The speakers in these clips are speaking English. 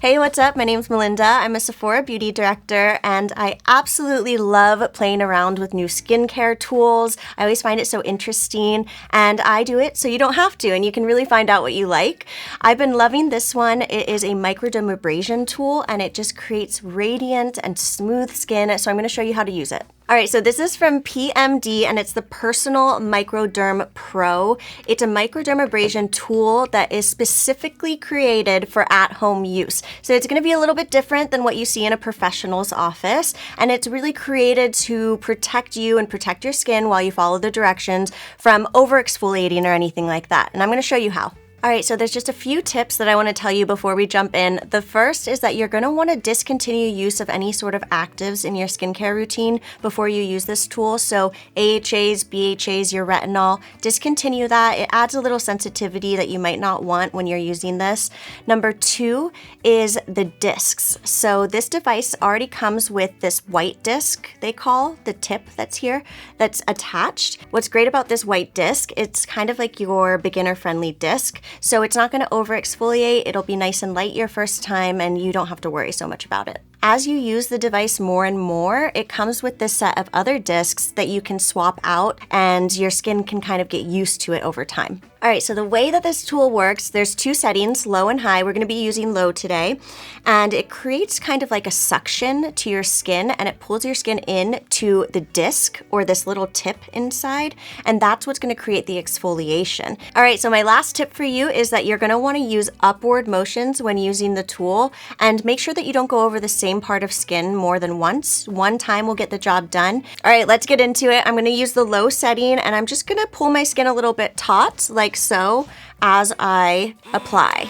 Hey, what's up? My name's Melinda. I'm a Sephora beauty director, and I absolutely love playing around with new skincare tools. I always find it so interesting, and I do it so you don't have to, and you can really find out what you like. I've been loving this one. It is a Microdermabrasion tool, and it just creates radiant and smooth skin, so I'm going to show you how to use it. All right, so this is from PMD, and it's the Personal Microderm Pro. It's a microdermabrasion tool that is specifically created for at-home use. So it's going to be a little bit different than what you see in a professional's office, and it's really created to protect you and protect your skin while you follow the directions from over-exfoliating or anything like that. And I'm going to show you how. All right, so there's just a few tips that I want to tell you before we jump in. The first is that you're going to want to discontinue use of any sort of actives in your skincare routine before you use this tool. So AHAs, BHAs, your retinol, discontinue that. It adds a little sensitivity that you might not want when you're using this. Number two is the discs. So this device already comes with this white disc, they call the tip that's here, that's attached. What's great about this white disc, it's kind of like your beginner-friendly disc. So it's not going to over exfoliate, it'll be nice and light your first time, and you don't have to worry so much about it. As you use the device more and more, it comes with this set of other discs that you can swap out, and your skin can kind of get used to it over time. All right, so the way that this tool works, there's two settings, low and high. We're going to be using low today, and it creates kind of like a suction to your skin, and it pulls your skin in to the disc or this little tip inside, and that's what's going to create the exfoliation. All right, so my last tip for you is that you're going to want to use upward motions when using the tool, and make sure that you don't go over the same part of skin more than once. One time will get the job done. All right, let's get into it. I'm going to use the low setting, and I'm just going to pull my skin a little bit taut, like so, as I apply.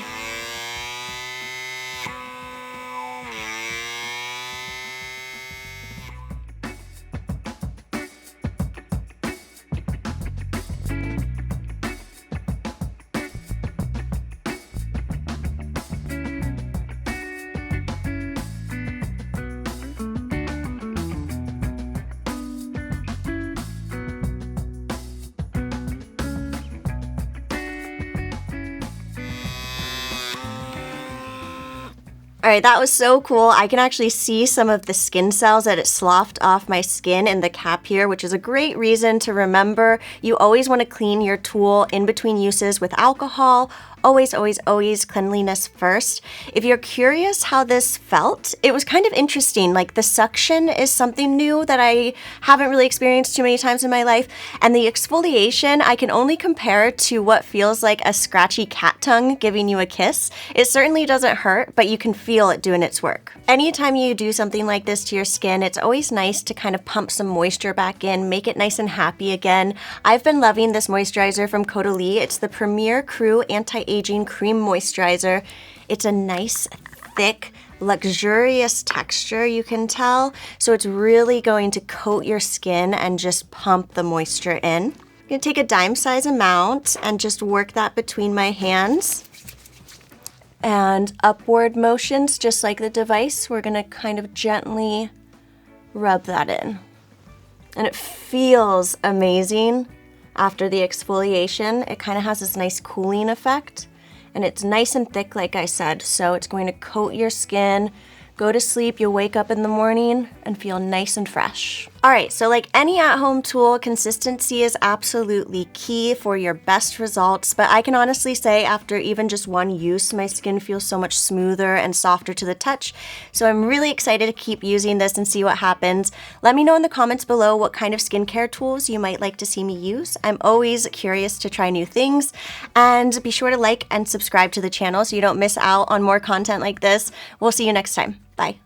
All right, that was so cool. I can actually see some of the skin cells that it sloughed off my skin in the cap here, which is a great reason to remember you always want to clean your tool in between uses with alcohol. Always, always, always cleanliness first. If you're curious how this felt, it was kind of interesting. Like, the suction is something new that I haven't really experienced too many times in my life. And the exfoliation, I can only compare to what feels like a scratchy cat tongue giving you a kiss. It certainly doesn't hurt, but you can feel it doing its work. Anytime you do something like this to your skin, it's always nice to kind of pump some moisture back in, make it nice and happy again. I've been loving this moisturizer from Caudalie. It's the Premier Crew Anti-Aging Cream Moisturizer. It's a nice, thick, luxurious texture, you can tell. So it's really going to coat your skin and just pump the moisture in. I'm going to take a dime-size amount and just work that between my hands. And upward motions, just like the device, we're going to kind of gently rub that in. And it feels amazing after the exfoliation. It kind of has this nice cooling effect. And it's nice and thick, like I said, so it's going to coat your skin. Go to sleep, you'll wake up in the morning and feel nice and fresh. All right, so like any at-home tool, consistency is absolutely key for your best results, but I can honestly say after even just one use, my skin feels so much smoother and softer to the touch. So I'm really excited to keep using this and see what happens. Let me know in the comments below what kind of skincare tools you might like to see me use. I'm always curious to try new things, and be sure to like and subscribe to the channel so you don't miss out on more content like this. We'll see you next time. Bye.